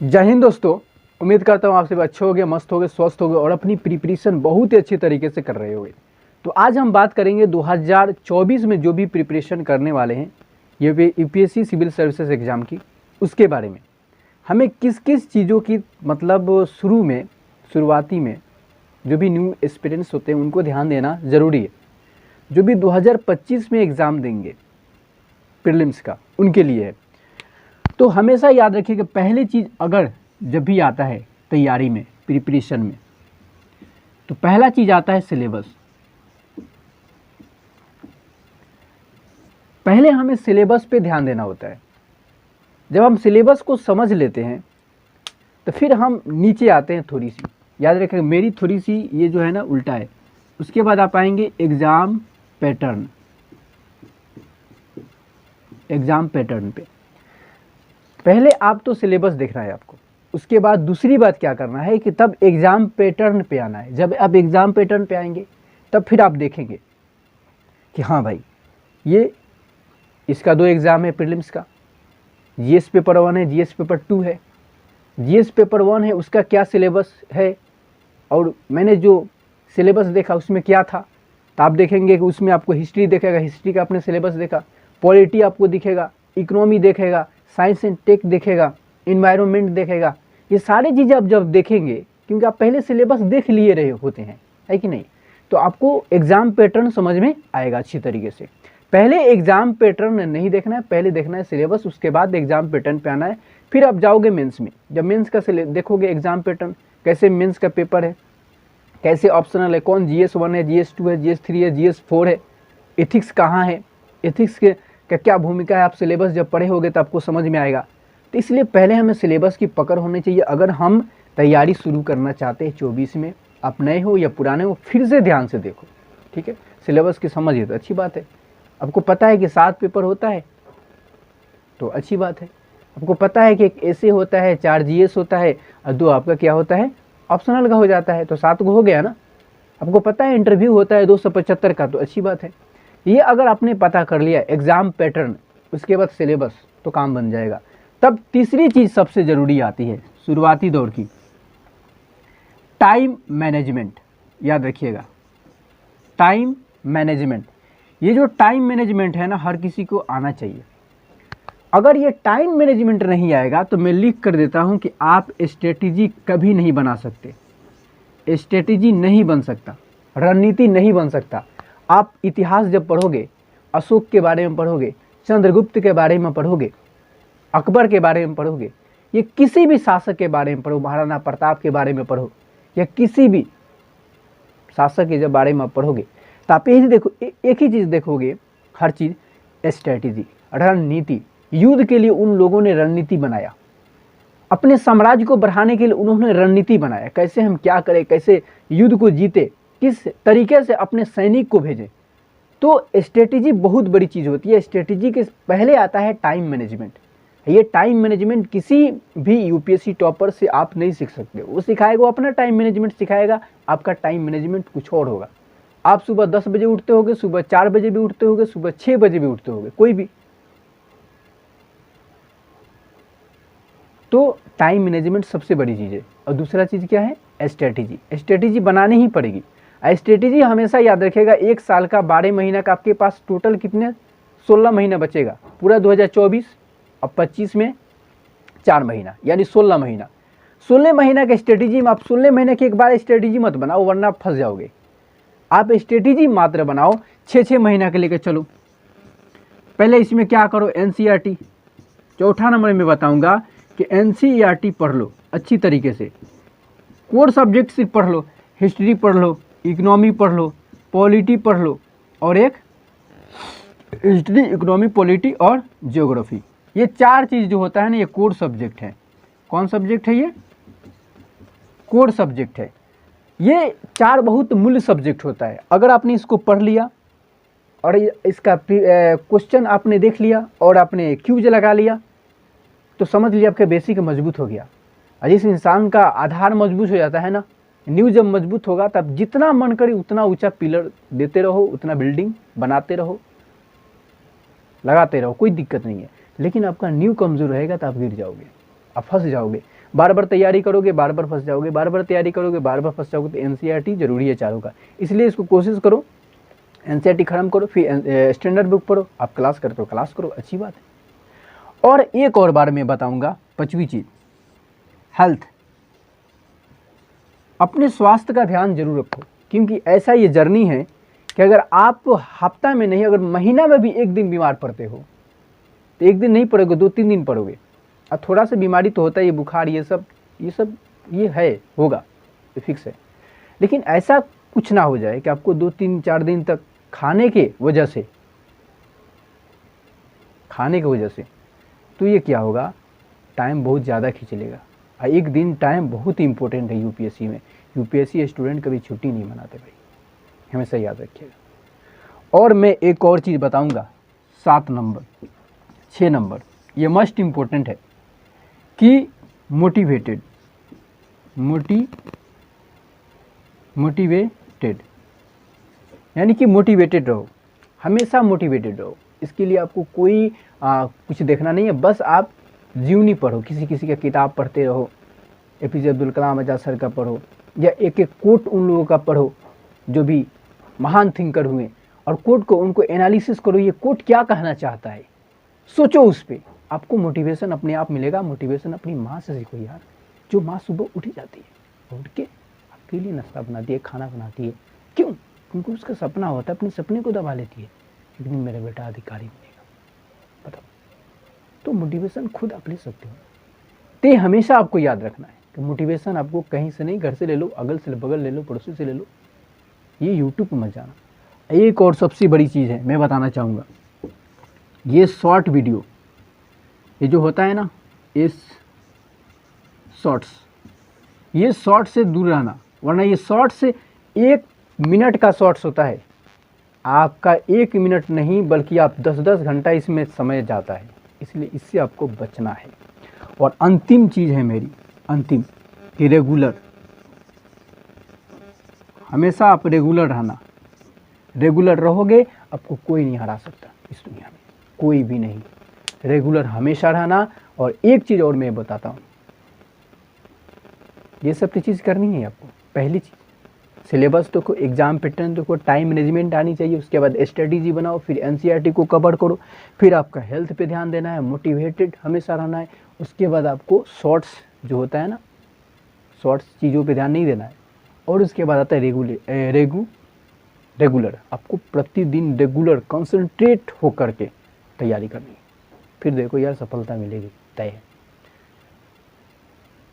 जय हिंद दोस्तों। उम्मीद करता हूँ आप सब अच्छे होंगे, मस्त होंगे, स्वस्थ होंगे और अपनी प्रिपरेशन बहुत ही अच्छी तरीके से कर रहे होंगे। तो आज हम बात करेंगे 2024 में जो भी प्रिपरेशन करने वाले हैं ये यूपीएससी सिविल सर्विसेज एग्ज़ाम की, उसके बारे में हमें किस किस चीज़ों की मतलब शुरुआती में जो भी न्यू एस्पिरेंट्स होते हैं उनको ध्यान देना ज़रूरी है। जो भी 2025 में एग्ज़ाम देंगे प्रीलिम्स का उनके लिए है। तो हमेशा याद रखिए कि पहली चीज़ अगर जब भी आता है तैयारी में, प्रिपरेशन में, तो पहला चीज़ आता है सिलेबस। पहले हमें सिलेबस पे ध्यान देना होता है। जब हम सिलेबस को समझ लेते हैं तो फिर हम नीचे आते हैं थोड़ी सी। याद रखिए मेरी थोड़ी सी ये जो है ना उल्टा है। उसके बाद आप आएंगे एग्ज़ाम पैटर्न। एग्ज़ाम पैटर्न पे पहले आप तो सिलेबस देखना है आपको। उसके बाद दूसरी बात क्या करना है कि तब एग्ज़ाम पैटर्न पे आना है। जब आप एग्ज़ाम पैटर्न पे आएंगे तब फिर आप देखेंगे कि हाँ भाई ये इसका 2 एग्ज़ाम है प्रीलिम्स का। जीएस पेपर 1 है, जीएस पेपर 2 है। जीएस पेपर 1 है उसका क्या सिलेबस है और मैंने जो सिलेबस देखा उसमें क्या था। तो आप देखेंगे कि उसमें आपको हिस्ट्री दिखेगा, हिस्ट्री का आपने सिलेबस देखा, पॉलिटी आपको दिखेगा, इकोनॉमी देखेगा, साइंस एंड टेक देखेगा, इन्वायरमेंट देखेगा। ये सारी चीज़ें आप जब देखेंगे, क्योंकि आप पहले सिलेबस देख लिए रहे होते हैं, है कि नहीं, तो आपको एग्ज़ाम पैटर्न समझ में आएगा अच्छी तरीके से। पहले एग्ज़ाम पैटर्न नहीं देखना है, पहले देखना है सिलेबस, उसके बाद एग्ज़ाम पैटर्न पे आना है। फिर आप जाओगे मेंस में। जब मेंस का देखोगे एग्ज़ाम पैटर्न, कैसे मेंस का पेपर है, कैसे ऑप्शनल है, कौन जीएस 1 है, जीएस 2 है, जीएस 3 है, जीएस 4 है, एथिक्स कहाँ है, एथिक्स के का क्या भूमिका है। आप सिलेबस जब पढ़े होगे तो आपको समझ में आएगा। तो इसलिए पहले हमें सिलेबस की पकड़ होनी चाहिए। अगर हम तैयारी शुरू करना चाहते हैं 24 में, आप नए हो या पुराने हो, फिर से ध्यान से देखो, ठीक है। सिलेबस की समझिए तो अच्छी बात है। आपको पता है कि 7 पेपर होता है तो अच्छी बात है। आपको पता है कि एक ऐसे होता है, 4 जीएस होता है और 2 आपका क्या होता है, ऑप्शनल का हो जाता है, तो 7 को हो गया ना। आपको पता है इंटरव्यू होता है 275 का, तो अच्छी बात है। ये अगर आपने पता कर लिया एग्ज़ाम पैटर्न, उसके बाद सिलेबस, तो काम बन जाएगा। तब तीसरी चीज़ सबसे ज़रूरी आती है शुरुआती दौर की, टाइम मैनेजमेंट। याद रखिएगा टाइम मैनेजमेंट। ये जो टाइम मैनेजमेंट है ना, हर किसी को आना चाहिए। अगर ये टाइम मैनेजमेंट नहीं आएगा तो मैं लिख कर देता हूँ कि आप स्ट्रेटेजी कभी नहीं बना सकते। स्ट्रेटेजी नहीं बन सकता, रणनीति नहीं बन सकता। आप इतिहास जब पढ़ोगे, अशोक के बारे में पढ़ोगे, चंद्रगुप्त के बारे में पढ़ोगे, अकबर के बारे में पढ़ोगे, ये किसी भी शासक के बारे में पढ़ो, महाराणा प्रताप के बारे में पढ़ो, या किसी भी शासक के जब बारे में पढ़ोगे तो आप यही देखो, एक ही चीज़ देखोगे हर चीज़, स्ट्रेटेजी, रणनीति। युद्ध के लिए उन लोगों ने रणनीति बनाया, अपने साम्राज्य को बढ़ाने के लिए उन्होंने रणनीति बनाया, कैसे हम क्या करें, कैसे युद्ध को जीते, किस तरीके से अपने सैनिक को भेजें। तो स्ट्रेटेजी बहुत बड़ी चीज़ होती है। स्ट्रेटेजी के पहले आता है टाइम मैनेजमेंट। ये टाइम मैनेजमेंट किसी भी यूपीएससी टॉपर से आप नहीं सीख सकते। वो सिखाएगा, वो अपना टाइम मैनेजमेंट सिखाएगा, आपका टाइम मैनेजमेंट कुछ और होगा। आप सुबह 10 बजे उठते होगे, सुबह 4 बजे भी उठते होगे, सुबह 6 बजे भी उठते होगे, कोई भी। तो टाइम मैनेजमेंट सबसे बड़ी चीज़ है। और दूसरा चीज़ क्या है, स्ट्रेटेजी। स्ट्रेटेजी बनानी ही पड़ेगी। स्ट्रेटेजी हमेशा याद रखिएगा, 1 साल का 12 महीना का आपके पास टोटल कितने, 16 महीना बचेगा पूरा 2024 और 25 में 4 महीना, यानी 16 महीना। 16 महीना के स्ट्रेटेजी में आप 16 महीने के एक बार स्ट्रेटेजी मत बनाओ, वरना आप फंस जाओगे। आप स्ट्रेटेजी मात्र बनाओ 6-6 महीना के लेकर चलो। पहले इसमें क्या करो, एनसीईआरटी। चौथा नंबर में बताऊंगा कि एनसीईआरटी पढ़ लो अच्छी तरीके से। कोर सब्जेक्ट सिर्फ पढ़ लो, हिस्ट्री पढ़ लो, इकोनॉमी पढ़ लो, पॉलिटी पढ़ लो, और एक हिस्ट्री, इकोनॉमी, पॉलिटी और ज्योग्राफी। ये 4 चीज़ जो होता है ना, ये कोर सब्जेक्ट है। कौन सब्जेक्ट है ये, कोर सब्जेक्ट है। ये 4 बहुत मूल्य सब्जेक्ट होता है। अगर आपने इसको पढ़ लिया और इसका क्वेश्चन आपने देख लिया और आपने क्यूज लगा लिया, तो समझ लिया आपका बेसिक मजबूत हो गया। और जिस इंसान का आधार मजबूत हो जाता है ना, न्यू जब मजबूत होगा तब जितना मन करे उतना ऊंचा पिलर देते रहो, उतना बिल्डिंग बनाते रहो, लगाते रहो, कोई दिक्कत नहीं है। लेकिन आपका न्यू कमज़ोर रहेगा तो आप गिर जाओगे, आप फंस जाओगे। बार बार तैयारी करोगे बार बार फंस जाओगे, बार बार तैयारी करोगे बार बार फंस जाओगे। तो एनसीईआरटी जरूरी है चारों का, इसलिए इसको कोशिश करो, एनसीईआरटी खत्म करो, फिर स्टैंडर्ड बुक पढ़ो। आप क्लास करते हो क्लास करो, अच्छी बात है। और एक और बार मैं बताऊंगा, 5वीं चीज, हेल्थ। अपने स्वास्थ्य का ध्यान जरूर रखो, क्योंकि ऐसा ये जर्नी है कि अगर आप हफ्ता में नहीं, अगर महीना में भी एक दिन बीमार पड़ते हो, तो एक दिन नहीं पड़ोगे, 2-3 दिन पड़ोगे। और थोड़ा सा बीमारी तो होता है, ये बुखार ये सब ये है, होगा, ये फिक्स है। लेकिन ऐसा कुछ ना हो जाए कि आपको 2-3-4 दिन तक खाने के वजह से तो ये क्या होगा, टाइम बहुत ज़्यादा खींच लेगा। और एक दिन टाइम बहुत इंपॉर्टेंट है यूपीएससी में। यूपीएससी स्टूडेंट कभी छुट्टी नहीं मनाते भाई, हमेशा याद रखिएगा। और मैं एक और चीज़ बताऊंगा, 7 नंबर 6 नंबर, ये मस्ट इम्पोर्टेंट है कि मोटिवेटेड यानी कि मोटिवेटेड रहो, हमेशा मोटिवेटेड रहो। इसके लिए आपको कोई कुछ देखना नहीं है, बस आप जीवनी पढ़ो, किसी का किताब पढ़ते रहो, एपीजे अब्दुल कलाम आजाद सर का पढ़ो, या एक एक कोट उन लोगों का पढ़ो जो भी महान थिंकर हुए, और कोट को उनको एनालिसिस करो, ये कोट क्या कहना चाहता है, सोचो उस पर, आपको मोटिवेशन अपने आप मिलेगा। मोटिवेशन अपनी माँ से सीखो यार, जो माँ सुबह उठ जाती है, उठ के आपके लिए नाश्ता बनाती है, खाना बनाती है, क्यों? क्योंकि उसका सपना होता है, अपने सपने को दबा लेती है, लेकिन मेरा बेटा अधिकारी बनेगा, बताओ। तो मोटिवेशन खुद आप ले सकते हो। तो हमेशा आपको याद रखना है कि मोटिवेशन आपको कहीं से नहीं, घर से ले लो, अगल से बगल ले लो, पड़ोसी से ले लो, ये यूट्यूब पर मत जाना। एक और सबसे बड़ी चीज़ है, मैं बताना चाहूँगा, ये शॉर्ट वीडियो, ये जो होता है ना, इस शॉर्ट्स, ये शॉर्ट से दूर रहना, वरना ये शॉर्ट से 1 मिनट का शॉर्ट्स होता है, आपका 1 मिनट नहीं बल्कि आप 10-10 घंटा इसमें समय जाता है, इसलिए इससे आपको बचना है। और अंतिम चीज़ है मेरी, अंतिम, कि रेगुलर, हमेशा आप रेगुलर रहना। रेगुलर रहोगे, आपको कोई नहीं हरा सकता इस दुनिया में, कोई भी नहीं। रेगुलर हमेशा रहना। और एक चीज़ और मैं बताता हूँ, ये सब चीज़ करनी है आपको। पहली चीज़, सिलेबस देखो, एग्जाम पैटर्न देखो, टाइम मैनेजमेंट आनी चाहिए, उसके बाद स्ट्रेटेजी बनाओ, फिर एनसीईआरटी को कवर करो, फिर आपका हेल्थ पे ध्यान देना है, मोटिवेटेड हमेशा रहना है। उसके बाद आपको शॉर्ट्स जो होता है ना, शॉर्ट्स चीज़ों पे ध्यान नहीं देना है। और उसके बाद आता है रेगुलर, आपको प्रतिदिन रेगुलर कंसंट्रेट होकर के तैयारी करनी है, फिर देखो यार सफलता मिलेगी, तय है।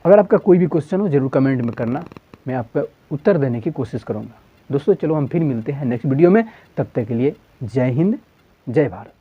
अगर आपका कोई भी क्वेश्चन हो जरूर कमेंट में करना, मैं आपका उत्तर देने की कोशिश करूँगा। दोस्तों चलो हम फिर मिलते हैं नेक्स्ट वीडियो में, तब तक के लिए जय हिंद, जय भारत।